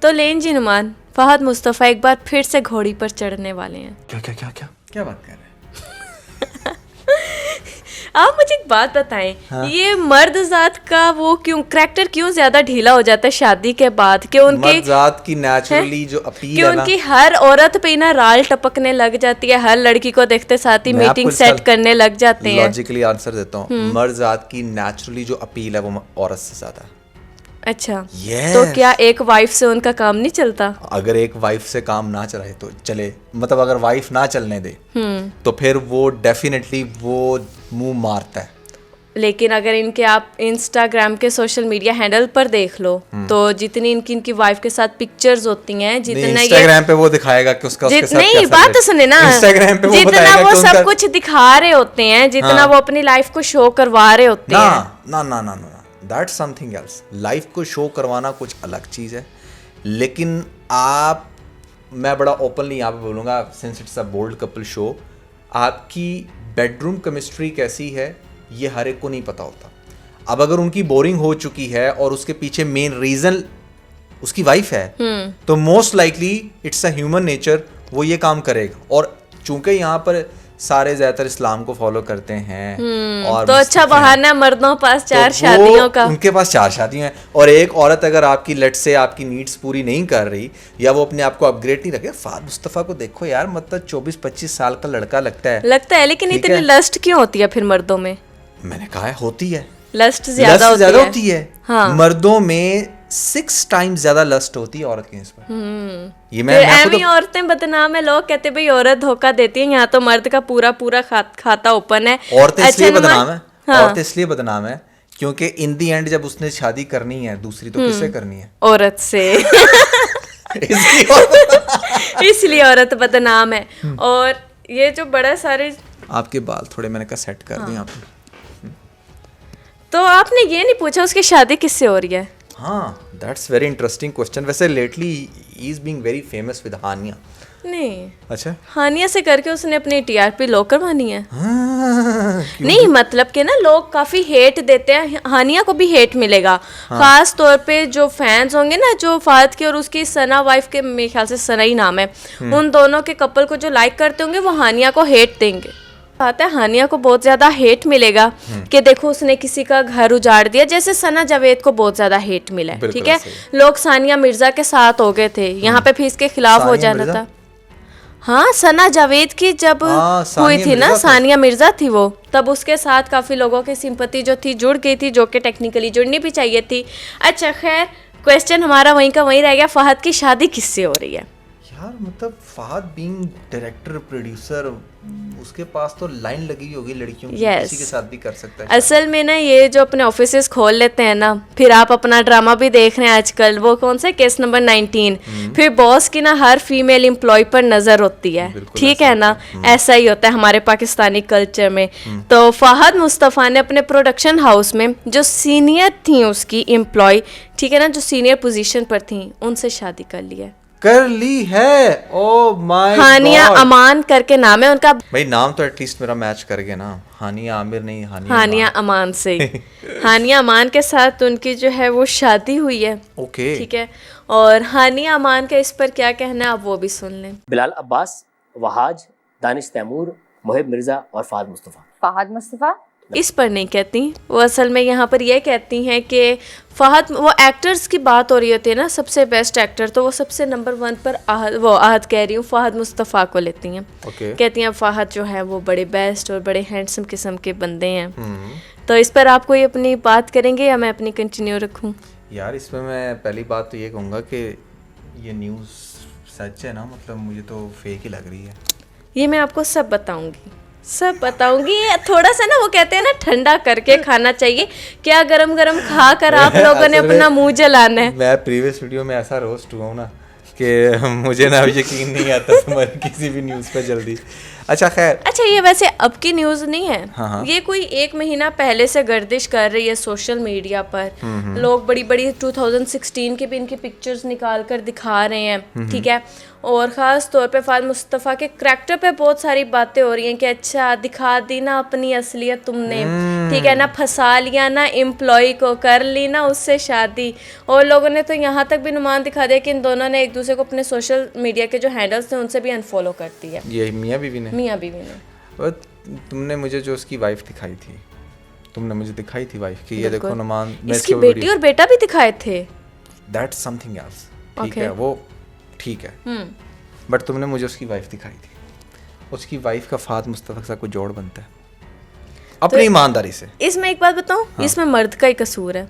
तो लें जी नुमान, फहद मुस्तफ़ा एक बार फिर से घोड़ी पर चढ़ने वाले हैं। क्या बात कर रहे हैं? आप मुझे एक बात बताएं, हाँ? ये मर्द जात का वो क्यों करैक्टर क्यों ज्यादा ढीला हो जाता है शादी के बाद? कि उनकी मर्द जात की नेचुरली जो अपील कि है ना, उनकी हर औरत पे ना राल टपकने लग जाती है, हर लड़की को देखते साथ ही मैं मीटिंग आपको सेट इसका करने लग जाते हैं। लॉजिकली आंसर देता हूँ। मर्द जात की नेचुरली जो अपील है वो औरत से ज्यादा है। अच्छा, Yes. तो क्या एक वाइफ से उनका काम नहीं चलता? अगर एक वाइफ से काम ना चलाए तो चले, मतलब अगर वाइफ ना चलने दे तो फिर वो डेफिनेटली वो मुंह मारता है। लेकिन अगर इनके आप इंस्टाग्राम के सोशल मीडिया हैंडल पर देख लो तो जितनी इनकी वाइफ के साथ पिक्चर्स होती हैं, जितना इंस्टाग्राम पे वो दिखाएगा कि उसके साथ नहीं, कैसा बात तो सुने ना, इंस्टाग्राम पे वो जितना बताएगा वो कि सब उनका कुछ दिखा रहे होते हैं, जितना हाँ। वो अपनी लाइफ को शो करवा रहे होते हैं। ना ना ना ना, दैट्स समथिंग एल्स। लाइफ को शो करवाना कुछ अलग चीज है, लेकिन आप, मैं बड़ा ओपनली यहाँ पे बोलूँगा, since it's a bold couple show, आपकी बेडरूम केमिस्ट्री कैसी है ये हर एक को नहीं पता होता। अब अगर उनकी बोरिंग हो चुकी है और उसके पीछे मेन रीजन उसकी वाइफ है तो most likely it's a human nature, वो ये काम करेगा। और चूंकि यहाँ पर सारे ज्यादातर इस्लाम को फॉलो करते हैं और तो अच्छा बहाना है मर्दों पास चार तो शादियों का। उनके पास 4 शादियां हैं, और एक औरत अगर आपकी लट से आपकी नीड्स पूरी नहीं कर रही या वो अपने आप को अपग्रेड नहीं रखे, फहद मुस्तफ़ा को देखो यार, मतलब 24-25 साल का लड़का लगता है, लेकिन ठीक इतनी है? लस्ट क्यों होती है फिर मर्दों में? मैंने कहा है होती है, लस्ट ज्यादा होती है। हाँ। मर्दों में 6 टाइम्स ज्यादा लस्ट होती है औरत के निस्बत। ये फिर मैं एवं औरतें बदनाम है, लोग कहते भाई औरत धोखा देती है, यहाँ तो मर्द का पूरा खाता ओपन है। औरतें इसलिए अच्छा, बदनाम है, हाँ। औरतें इसलिए बदनाम है क्योंकि इन दी एंड जब उसने शादी करनी है दूसरी तो किससे करनी है? औरत से। इसलिए औरत बदनाम है। और ये जो बड़ा सारे आपके बाल थोड़े मैंने कहा सेट कर दिए आपने। तो आपने ये नहीं पूछा उसकी शादी किससे हो रही है? हाँ, दैट्स वेरी इंटरेस्टिंग क्वेश्चन। वैसे lately he is being very famous with Hania. नहीं, अच्छा, हानिया से करके उसने अपनी टीआरपी लो करवानी है। क्यों? नहीं, मतलब कि ना लोग काफी हेट देते हैं, हानिया को भी हेट मिलेगा। खास तौर पे जो फैंस होंगे ना, जो फहद की और उसकी सना वाइफ के, मेरे ख्याल से सना ही नाम है, उन दोनों के कपल को जो लाइक करते होंगे वो हानिया को हेट देंगे। बात है, हानिया को बहुत ज्यादा हेट मिलेगा कि देखो उसने किसी का घर उजाड़ दिया, जैसे सना जावेद को बहुत ज्यादा हेट मिला है, ठीक है? लोग सानिया मिर्जा के साथ हो गए थे, यहाँ पे भी इसके खिलाफ हो जाना था। हाँ, सना जावेद की जब हुई थी ना, सानिया मिर्जा थी वो, तब उसके साथ काफी लोगों की सिंपैथी जो थी जुड़ गई थी, जो कि टेक्निकली जुड़नी भी चाहिए थी। अच्छा खैर, क्वेश्चन हमारा वहीं का वहीं रह गया, फहद की शादी किससे हो रही है? यार मतलब फहद बीइंग डायरेक्टर प्रोड्यूसर, उसके पास तो लाइन लगी हुई होगी लड़कियों की, Yes. किसी के साथ भी कर सकता है। असल में ना ये जो अपने ऑफिसेस खोल लेते हैं ना, फिर आप अपना ड्रामा भी देख रहे हैं आजकल, वो कौन सा केस नंबर 19, फिर बॉस की ना हर फीमेल एम्प्लॉय पर नजर होती है, ठीक है ना? ऐसा ही होता है हमारे पाकिस्तानी कल्चर में। तो फहद मुस्तफ़ा ने अपने प्रोडक्शन हाउस में जो सीनियर थी उसकी एम्प्लॉय, ठीक है ना, जो सीनियर पोजीशन पर थी, उनसे शादी कर ली है। ओह माय हानिया गॉड, अमान करके नाम है उनका। भाई नाम तो एटलीस्ट मेरा मैच कर गया ना, हानिया आमिर नहीं, हानिया अमान से। हानिया अमान के साथ उनकी जो है वो शादी हुई है, ओके। ठीक है? और हानिया अमान का इस पर क्या कहना है आप वो भी सुन लें। बिलाल अब्बास, वहाज, दानिश तैमूर, मोहिब मिर्जा और फहद मुस्तफ़ा। फहद मुस्तफ़ा इस पर नहीं कहती वो, असल में यहाँ पर ये कहती हैं कि फहद, वो एक्टर्स की बात हो रही होती है ना, सबसे बेस्ट एक्टर, तो वो सबसे नंबर 1 पर आहद कह रही हूँ, फहद मुस्तफ़ा को लेती हैं। कहती हैं फहद जो है वो बड़े बेस्ट और बड़े हैंडसम किस्म के बंदे हैं। तो इस पर आप कोई अपनी बात करेंगे या मैं अपनी कंटिन्यू रखूँ? यार इसमें मैं पहली बात तो ये कहूँगा कि ये न्यूज़ सच है ना, मतलब मुझे तो फेक ही लग रही है। ये मैं आपको सब बताऊंगी। थोड़ा सा ना वो कहते हैं ना, ठंडा करके खाना चाहिए, क्या गरम गरम खा कर आप लोगों ने अपना मुंह जलाना है। मैं प्रीवियस वीडियो में ऐसा रोस्ट हुआ हूँ ना कि मुझे ना यकीन नहीं आता तुम्हारी किसी भी न्यूज़ पे जल्दी। अच्छा खैर, अच्छा ये वैसे अब की न्यूज नहीं है। हाँ, हाँ। ये कोई 1 महीना पहले से गर्दिश कर रही है सोशल मीडिया पर। लोग बड़ी बड़ी 2016 की भी इनकी पिक्चर्स निकाल कर दिखा रहे हैं, ठीक है। और ख़ास तौर पे फाद मुस्तफ़ा के करैक्टर पे बहुत सारी बातें हो रही हैं कि अच्छा दिखा दी ना अपनी असलियत तुमने, ठीक है ना, फंसा लिया ना एम्प्लॉय को, कर ली ना उससे शादी। और लोगों ने तो यहाँ तक भी नुमान दिखा दिया कि इन दोनों ने एक दूसरे को अपने सोशल मीडिया के जो हैंडल्स थे उनसे भी अनफॉलो कर दिया, ये मियाँ बीवी ने। मियाँ बीवी ने। और तुमने मुझे जो उसकी वाइफ दिखाई थी, तुमने मुझे दिखाई थी वाइफ की, ये देखो नुमान, मैं इसकी बेटी और बेटा भी दिखाए थे। दैट्स समथिंग एल्स, ठीक Okay. है, वो ठीक है, बट तुमने मुझे उसकी वाइफ दिखाई थी। उसकी वाइफ का फाद मुस्तफ़ा के साथ कोई जोड़ बनता है अपनी ईमानदारी से। इसमें एक बात बताऊं, इसमें मर्द का ही कसूर है।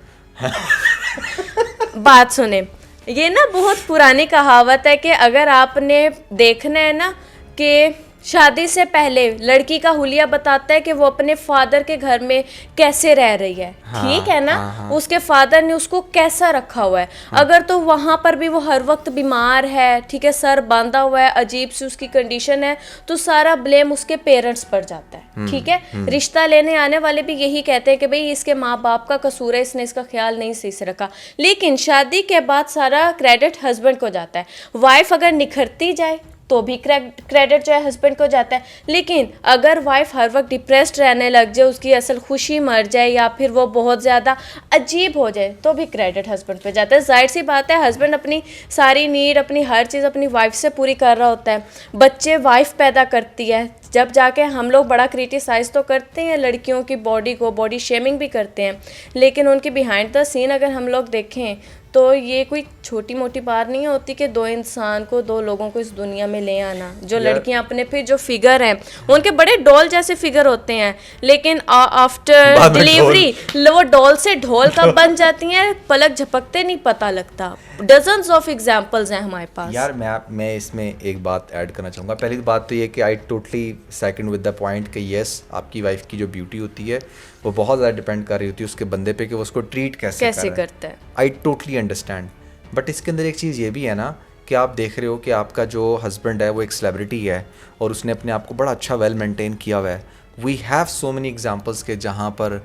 बात सुने, ये ना बहुत पुरानी कहावत है कि अगर आपने देखना है ना कि शादी से पहले लड़की का हुलिया बताता है कि वो अपने फादर के घर में कैसे रह रही है, ठीक है ना, उसके फादर ने उसको कैसा रखा हुआ है। अगर तो वहां पर भी वो हर वक्त बीमार है, ठीक है, सर बांधा हुआ है, अजीब सी उसकी कंडीशन है, तो सारा ब्लेम उसके पेरेंट्स पर जाता है, ठीक है। रिश्ता लेने आने वाले भी यही कहते हैं कि भाई इसके माँ बाप का कसूर है, इसने इसका ख्याल नहीं सही से रखा। लेकिन शादी के बाद सारा क्रेडिट हस्बैंड को जाता है। वाइफ अगर निखरती जाए तो भी क्रेडिट जो है हस्बैंड को जाता है। लेकिन अगर वाइफ हर वक्त डिप्रेस्ड रहने लग जाए, उसकी असल खुशी मर जाए या फिर वो बहुत ज़्यादा अजीब हो जाए, तो भी क्रेडिट हस्बैंड पे जाता है। जाहिर सी बात है, हस्बैंड अपनी सारी नीड, अपनी हर चीज़ अपनी वाइफ से पूरी कर रहा होता है। बच्चे वाइफ पैदा करती है, जब जाके हम लोग बड़ा क्रिटिसाइज़ तो करते हैं लड़कियों की बॉडी को, बॉडी शेमिंग भी करते हैं, लेकिन उनकी बिहाइंड द सीन अगर हम लोग देखें तो ये कोई छोटी मोटी बात नहीं होती कि दो इंसान को, दो लोगों को इस दुनिया में ले आना। जो लड़कियां अपने फिर जो फिगर हैं उनके बड़े डॉल जैसे फिगर होते हैं, लेकिन आफ्टर डिलीवरी वो डॉल से ढोल कब बन जाती हैं, पलक झपकते नहीं पता लगता। डजन्स ऑफ एग्जांपल्स हैं हमारे पास। यार मैं इसमें एक बात ऐड करना चाहूँगा। पहली बात तो ये कि I totally second with the point कि यस, आपकी वाइफ की जो ब्यूटी होती है वो बहुत ज़्यादा डिपेंड कर रही होती है उसके बंदे पे कि वो उसको ट्रीट कैसे करता है। आई टोटली अंडरस्टैंड, बट इसके अंदर एक चीज़ ये भी है ना कि आप देख रहे हो कि आपका जो हस्बैंड है वो एक सेलिब्रिटी है और उसने अपने आप को बड़ा अच्छा वेल मेंटेन किया हुआ है। We have so many examples के जहाँ पर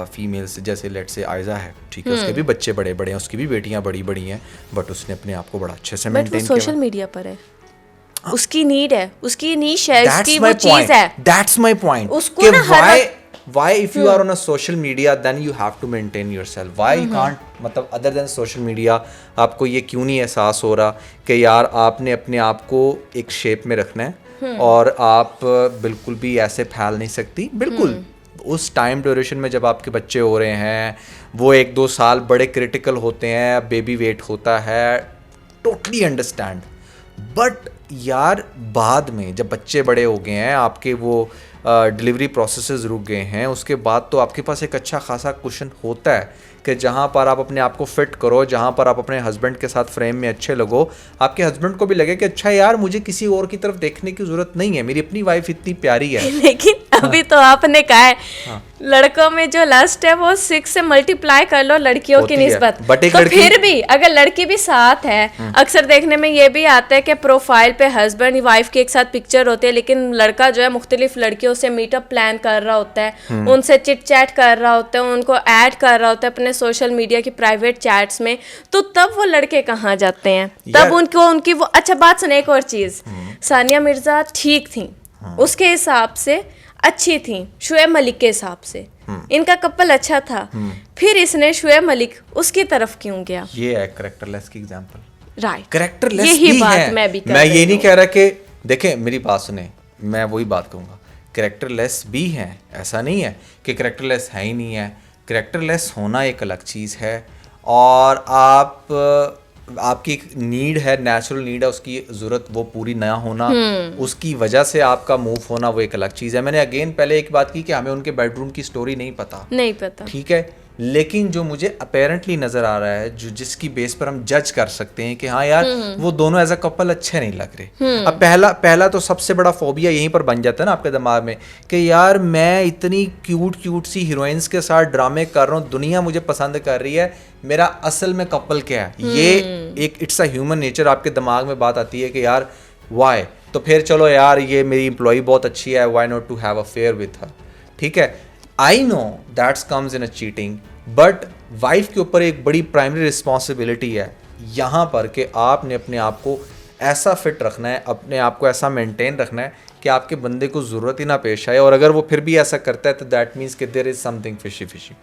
फीमेल्स, जैसे लेट से आयजा है, ठीक है, उसके भी बच्चे बड़े बड़े हैं, उसकी भी बेटियाँ बड़ी बड़ी हैं, बट उसने अपने आप को बड़ा अच्छे से मेंटेन किया। सोशल मीडिया पर है, उसकी नीड है, उसकी नीश है, उसकी वो चीज़ है। That's my point. उसको ना why if you are on a social media then you have to maintain yourself, why you can't, मतलब other than social media आपको ये क्यों नहीं एहसास हो रहा कि यार आपने अपने आप को एक शेप में रखना है और आप बिल्कुल भी ऐसे फैल नहीं सकती। बिल्कुल उस टाइम ड्यूरेशन में जब आपके बच्चे हो रहे हैं, वो 1-2 साल बड़े क्रिटिकल होते हैं, बेबी वेट होता है, टोटली अंडरस्टैंड। बट यार बाद में जब बच्चे बड़े हो गए हैं, आपके वो डिलीवरी प्रोसेसेस रुक गए हैं, उसके बाद तो आपके पास एक अच्छा खासा कुशन होता है कि जहाँ पर आप अपने आप को फिट करो, जहाँ पर आप अपने हस्बैंड के साथ फ्रेम में अच्छे लगो, आपके हस्बैंड को भी लगे कि अच्छा यार मुझे किसी और की तरफ देखने की ज़रूरत नहीं है, मेरी अपनी वाइफ इतनी प्यारी है। लेकिन अभी तो आपने कहा है लड़कों में जो लस्ट है वो 6 से मल्टीप्लाई कर लो लड़कियों की निस्बत, तो फिर भी अगर लड़की भी साथ है, अक्सर देखने में ये भी आता है कि प्रोफाइल पे हस्बैंड वाइफ की एक साथ पिक्चर होती है, लेकिन लड़का जो है मुख्तलिफ लड़कियों से मीटअप प्लान कर रहा होता है, उनसे चिट चैट कर रहा होता है, उनको ऐड कर रहा होता है अपने सोशल मीडिया की प्राइवेट चैट्स में। तो तब वो लड़के कहाँ जाते हैं, तब उनको उनकी वो। अच्छा बात सुने, एक और चीज़, सानिया मिर्जा ठीक थी, उसके हिसाब से अच्छी थी, शुएब मलिक के हिसाब से इनका कपल अच्छा था, फिर इसने शुएब मलिक उसकी तरफ क्यों गया? ये है कैरेक्टरलेस की एग्जांपल, राइट, कैरेक्टरलेस यही भी बात है। मैं ये नहीं कह रहा कि देखें मेरी बात सुने, मैं वही बात कहूँगा, कैरेक्टरलेस भी हैं, ऐसा नहीं है कि कैरेक्टरलेस है ही नहीं है। कैरेक्टरलेस होना एक अलग चीज़ है, और आपकी एक नीड है, नेचुरल नीड है, उसकी ज़रूरत वो पूरी ना होना, उसकी वजह से आपका मूव होना वो एक अलग चीज़ है। मैंने अगेन पहले एक बात की कि हमें उनके बेडरूम की स्टोरी नहीं पता, ठीक है, लेकिन जो मुझे अपेरेंटली नज़र आ रहा है, जो जिसकी बेस पर हम जज कर सकते हैं कि हाँ यार वो दोनों एज अ कपल अच्छे नहीं लग रहे। अब पहला तो सबसे बड़ा फोबिया यहीं पर बन जाता है ना आपके दिमाग में कि यार मैं इतनी क्यूट सी हीरोइंस के साथ ड्रामे कर रहा हूँ, दुनिया मुझे पसंद कर रही है, मेरा असल में कपल क्या है? ये एक इट्स अ ह्यूमन नेचर, आपके दिमाग में बात आती है कि यार वाई, तो फिर चलो यार ये मेरी एम्प्लॉई बहुत अच्छी है, why not to have affair with her, ठीक है। I know that's comes in a cheating, but wife के ऊपर एक बड़ी प्राइमरी रिस्पॉन्सिबिलिटी है यहाँ पर कि आपने अपने आप को ऐसा फिट रखना है, अपने आप को ऐसा मेंटेन रखना है कि आपके बंदे को ज़रूरत ही ना पेश आए, और अगर वो फिर भी ऐसा करता है तो दैट मीन्स कि there is something fishy fishy.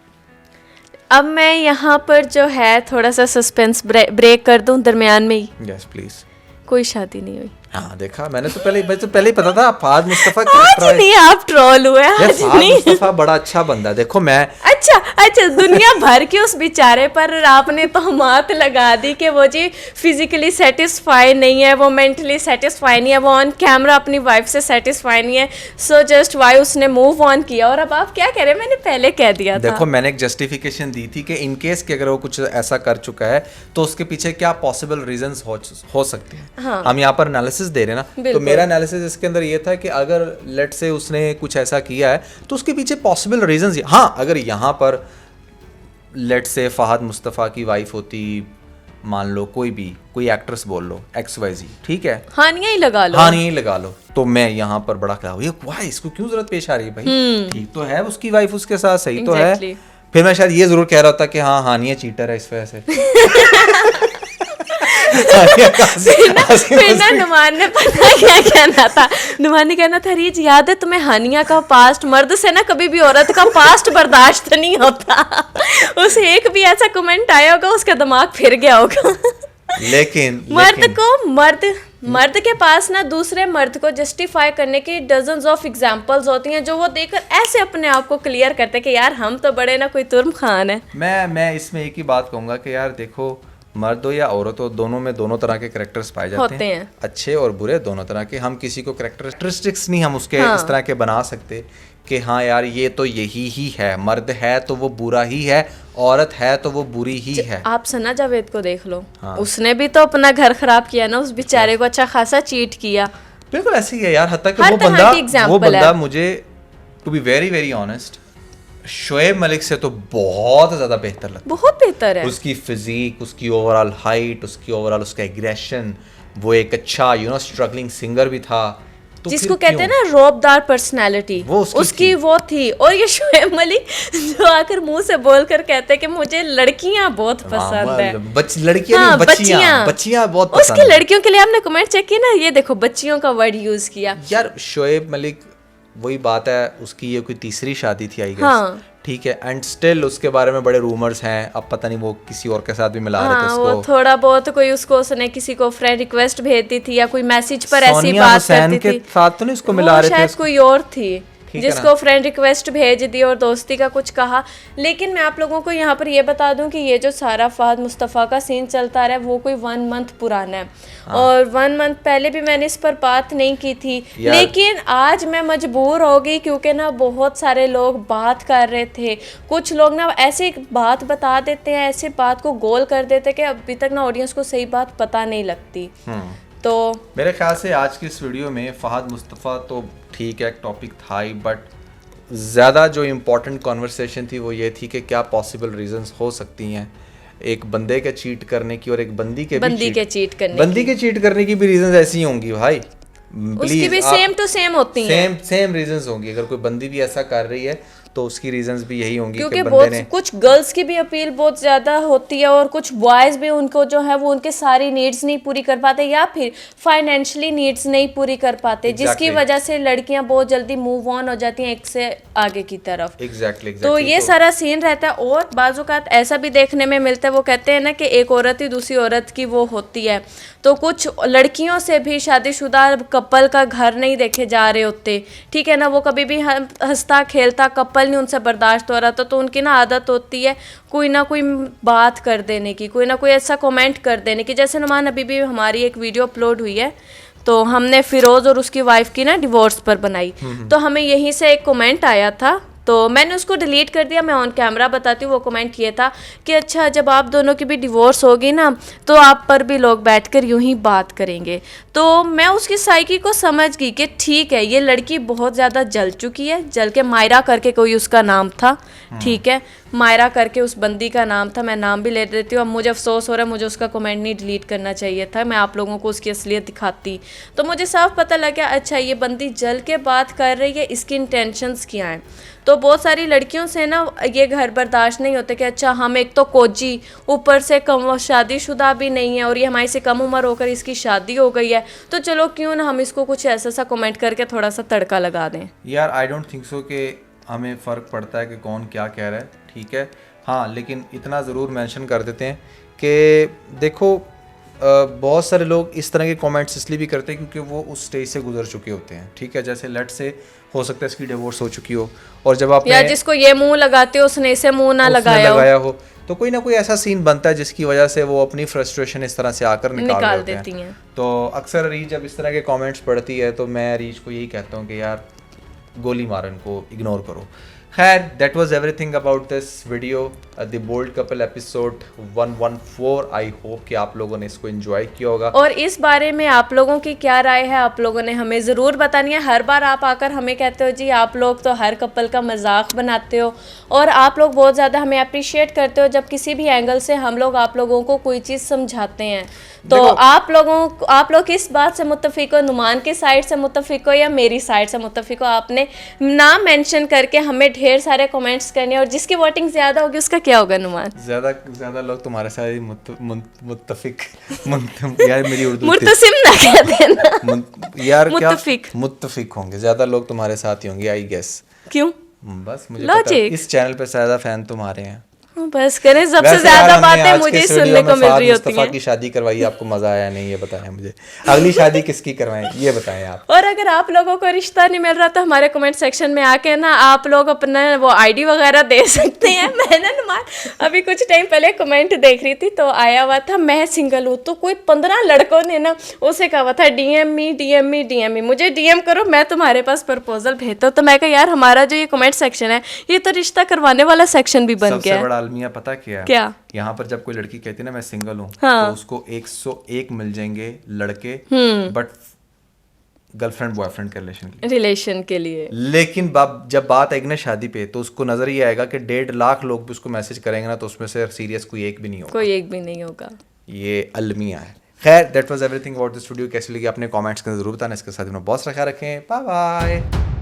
अब मैं यहाँ पर जो है थोड़ा सा सस्पेंस ब्रेक कर दूं दरमियान में ही। Yes please. कोई शादी नहीं हुई। हाँ देखा, मैंने तो पहले ही पता था फहद मुस्तफ़ा आज नहीं आप ट्रोल हुए, आज नहीं। मुस्तफ़ा बड़ा अच्छा बंदा है, देखो मैं अच्छा दुनिया भर के उस बेचारे पर आपने तोहमत लगा दी कि वो जी फिजिकली सेटिस्फाई नहीं है, वो मेंटली सेटिस्फाई नहीं है, वो ऑन कैमरा अपनी वाइफ से सेटिस्फाई नहीं है, सो जस्ट वाई उसने मूव ऑन किया। और अब आप क्या कह रहे हैं? मैंने पहले कह दिया था। देखो मैंने एक जस्टिफिकेशन दी थी कि इन केस कि अगर वो कुछ ऐसा कर चुका है तो उसके पीछे क्या पॉसिबल रीजंस हो सकते हैं। हाँ। हम यहाँ पर एनालिसिस दे रहे हैं ना, तो मेरा एनालिसिस इसके अंदर ये था कि अगर लेट से उसने कुछ ऐसा किया है तो उसके पीछे पॉसिबल रीजंस, हाँ अगर यहाँ पर लेट से फहद मुस्तफ़ा की वाइफ होती, मान लो कोई एक्ट्रेस बोल लो XYZ, ठीक है, हानिया ही लगा लो, हानिया ही लगा लो, तो मैं यहाँ पर बड़ा खड़ा ये वाह इसको क्यों जरूरत पेश आ रही है भाई, ठीक तो है उसकी वाइफ उसके साथ, सही तो है। फिर मैं शायद ये जरूर कह रहा था कि हाँ हानिया चीटर है इस वजह से। फिर ना नुमान ने पता क्या कहना था, नुमान ने कहना था रीज याद है तुम्हें हानिया का पास्ट, मर्द से ना कभी भी औरत का पास्ट बर्दाश्त नहीं होता। उसे एक भी ऐसा कमेंट आया होगा उसका दिमाग फिर गया होगा। लेकिन मर्द के पास ना दूसरे मर्द को जस्टिफाई करने की डजन्स ऑफ एग्जांपल्स होती हैं जो वो देखकर ऐसे अपने आप को क्लियर करते हैं कि यार हम तो बड़े ना कोई तुर्म खान है। मैं इसमें एक ही बात कहूँगा कि यार देखो मर्द हो या औरत हो, दोनों में दोनों तरह के कैरेक्टर्स पाए जाते हैं, अच्छे और बुरे दोनों तरह के। हम किसी को कैरेक्टरिस्टिक्स नहीं हम उसके इस तरह के बना सकते कि हाँ यार ये तो यही ही है, मर्द है तो वो बुरा ही है, औरत है तो वो बुरी ही है। आप सना जावेद को देख लो, हाँ। उसने भी तो अपना घर खराब किया ना, उस बेचारे को अच्छा खासा चीट किया। बिल्कुल ऐसे ही है यार, हत्ता कि वो बंदा मुझे to be very very honest Shoaib Malik से तो बहुत ज़्यादा बेहतर लगता है, बहुत बेहतर है। उसकी फिजिक, उसकी ओवरऑल हाइट, उसकी ओवरऑल उसका एग्रेशन, वो एक अच्छा स्ट्रगलिंग सिंगर भी था, तो जिसको कहते हैं ना रौबदार पर्सनालिटी, वो उसकी वो थी। और ये शोएब मलिक जो आकर मुंह से बोलकर कहते हैं कि मुझे लड़कियां बहुत पसंद है, लड़कियां बच्चियां बहुत पसंद। उसकी लड़कियों के लिए आपने कमेंट चेक किया ना, ये देखो बच्चियों का वर्ड यूज किया। यार शोएब मलिक वही बात है, उसकी ये कोई तीसरी शादी थी आई गेस, हाँ। ठीक है, एंड स्टिल उसके बारे में बड़े रूमर्स हैं, अब पता नहीं वो किसी और के साथ भी मिला रहे थे उसको। वो थोड़ा बहुत कोई उसने किसी को फ्रेंड रिक्वेस्ट भेजती थी या कोई मैसेज पर ऐसी बात करती थी, के साथ तो नहीं उसको मिला रहे थे, शायद कोई और थी जिसको फ्रेंड रिक्वेस्ट भेज दी और दोस्ती का कुछ कहा। लेकिन मैं आप लोगों को यहाँ पर ये बता दूं कि ये जो सारा फहद मुस्तफ़ा का सीन चलता रहा है वो कोई 1 मंथ पुराना है, हाँ। और 1 मंथ पहले भी मैंने इस पर बात नहीं की थी, लेकिन आज मैं मजबूर हो गई क्योंकि ना बहुत सारे लोग बात कर रहे थे। कुछ लोग ना ऐसी बात बता देते हैं, ऐसी बात को गोल कर देते हैं कि अभी तक ना ऑडियंस को सही बात पता नहीं लगती। तो मेरे ख्याल से आज की इस वीडियो में फहद मुस्तफ़ा तो ठीक है एक टॉपिक था ही, बट ज़्यादा जो इम्पोर्टेंट कॉन्वर्सेशन थी वो ये थी कि क्या पॉसिबल रीजंस हो सकती हैं एक बंदे के चीट करने की और एक बंदी के चीट करने की भी रीजंस ऐसी होंगी भाई, उसकी भी सेम टू सेम होती हैं, सेम रीजंस होंगी। अगर कोई बंदी भी ऐसा कर रही है तो उसकी रीजंस भी यही होंगी क्योंकि बहुत कुछ गर्ल्स की भी अपील बहुत ज़्यादा होती है और कुछ बॉयज़ भी उनको जो है वो उनके सारी नीड्स नहीं पूरी कर पाते या फिर फाइनेंशियली नीड्स नहीं पूरी कर पाते, जिसकी वजह से लड़कियां बहुत जल्दी मूव ऑन हो जाती हैं एक से आगे की तरफ। एग्जैक्टली तो ये सारा सीन रहता है। और बाज़-औक़ात ऐसा भी देखने में मिलता है, वो कहते हैं ना कि एक औरत ही दूसरी औरत की वो होती है, तो कुछ लड़कियों से भी शादीशुदा कपल का घर नहीं देखे जा रहे होते, ठीक है ना, वो कभी भी हंसता खेलता कपल नहीं उनसे बर्दाश्त हो रहा था, तो उनकी ना आदत होती है कोई ना कोई बात कर देने की, कोई ना कोई ऐसा कमेंट कर देने की। जैसे नुमान अभी भी हमारी एक वीडियो अपलोड हुई है तो हमने फिरोज़ और उसकी वाइफ की ना डिवोर्स पर बनाई, तो हमें यहीं से एक कमेंट आया था तो मैंने उसको डिलीट कर दिया। मैं ऑन कैमरा बताती हूँ, वो कमेंट ये था कि अच्छा जब आप दोनों की भी डिवोर्स होगी ना तो आप पर भी लोग बैठकर यूं ही बात करेंगे। तो मैं उसकी साइकी को समझ गई कि ठीक है ये लड़की बहुत ज़्यादा जल चुकी है, जल के मायरा करके कोई उसका नाम था, ठीक है, मायरा करके उस बंदी का नाम था, मैं नाम भी ले देती हूँ। अब मुझे अफसोस हो रहा है, मुझे उसका कमेंट नहीं डिलीट करना चाहिए था, मैं आप लोगों को उसकी असलियत दिखाती तो मुझे साफ पता लग गया अच्छा ये बंदी जल के बात कर रही है, इसकी इंटेंशंस क्या हैं। तो बहुत सारी लड़कियों से ना ये घर बर्दाश्त नहीं होते कि अच्छा हम एक तो कोजी, ऊपर से कम शादीशुदा भी नहीं है और ये हमारी से कम उम्र होकर इसकी शादी हो गई है, तो चलो क्यों ना हम इसको कुछ ऐसा सा कमेंट करके थोड़ा सा तड़का लगा दें। यार आई डोंट थिंक सो कि हमें फ़र्क पड़ता है कि कौन क्या कह रहा है, ठीक है। हाँ, लेकिन इतना ज़रूर मेंशन कर देते हैं कि देखो बहुत सारे लोग इस तरह के कमेंट्स इसलिए भी करते हैं क्योंकि वो उस स्टेज से गुजर चुके होते हैं, ठीक है। जैसे लेट से हो सकता है इसकी डिवोर्स हो चुकी हो और जब आपने या जिसको ये मुंह लगाते हो उसने इसे मुंह ना लगाया हो तो कोई ना कोई ऐसा सीन बनता है जिसकी वजह से वो अपनी फ्रस्ट्रेशन इस तरह से आकर निकाल देती हैं। तो अक्सर रीच जब इस तरह के कमेंट्स पढ़ती है तो मैं रीच को यही कहता हूँ कि यार गोली मारो, इनको इग्नोर करो। खैर, that was everything about this video, the bold couple episode 114। I hope कि आप लोगों ने इसको एंजॉय किया होगा। और इस बारे में आप लोगों की क्या राय है आप लोगों ने हमें ज़रूर बतानी है। हर बार आप आकर हमें कहते हो जी आप लोग तो हर कपल का मजाक बनाते हो, और आप लोग बहुत ज़्यादा हमें अप्रिशिएट करते हो जब किसी भी एंगल से हम लोग आप लोगों को कोई चीज़ समझाते हैं। तो आप लोग किस बात से मुत्तफिक हो, नुमान की साइड से मुत्तफिक हो या मेरी साइड से मुत्तफिक हो, आपने नाम मेंशन करके हमें ढेर सारे कमेंट्स करने, और जिसकी वोटिंग ज़्यादा होगी उसका क्या होगा नुमान? ज़्यादा लोग तुम्हारे साथ ही मुत्तफिक यार मेरी उर्दू मुर्तसिम ना कह देना यार मुत्तफिक। क्या मुत्तफिक होंगे, ज़्यादा लोग तुम्हारे साथ ही होंगे आई गेस। क्यों? बस मुझे पता है इस चैनल पे ज़्यादा फैन तुम्हारे हैं। बस करें, सबसे ज्यादा बातें मुझे ही सुनने को मिल रही होती हैं। की शादी करवाई, आपको मजा आया नहीं ये बताएं मुझे। अगली शादी किसकी करवाएं ये बताएं आप। और अगर आप लोगों को रिश्ता नहीं मिल रहा तो हमारे कमेंट सेक्शन में आके ना आप लोग अपना वो आईडी वगैरह दे सकते हैं। मैंने नुमान अभी कुछ टाइम पहले कमेंट देख रही थी तो आया हुआ था मैं सिंगल हूँ, तो कोई 15 लड़कों ने ना उसे कहा हुआ था डीएम मी मुझे डीएम करो, मैं तुम्हारे पास प्रपोजल भेजता हूँ। तो मैं कहा यार हमारा जो ये कमेंट सेक्शन है ये तो रिश्ता करवाने वाला सेक्शन भी बन गया है। सबसे बड़ा अलमिया पता क्या है? क्या? यहाँ पर जब कोई लड़की कहती है ना मैं सिंगल हूँ, हाँ। तो उसको 101 मिल जाएंगे लड़के बट गर्लफ्रेंड बॉयफ्रेंड के रिलेशन के लिए। लेकिन जब बात आएगी ना शादी पे तो उसको नजर ये आएगा कि 1.5 लाख लोग भी उसको मैसेज करेंगे ना तो उसमें से सीरियस कोई एक भी नहीं होगा। ये अलमिया है। खैर, that was everything about this video. कैसी लगी अपने कमेंट्स के जरूर बताना। इसके साथ बहुत सा ख्याल रखें। Bye bye.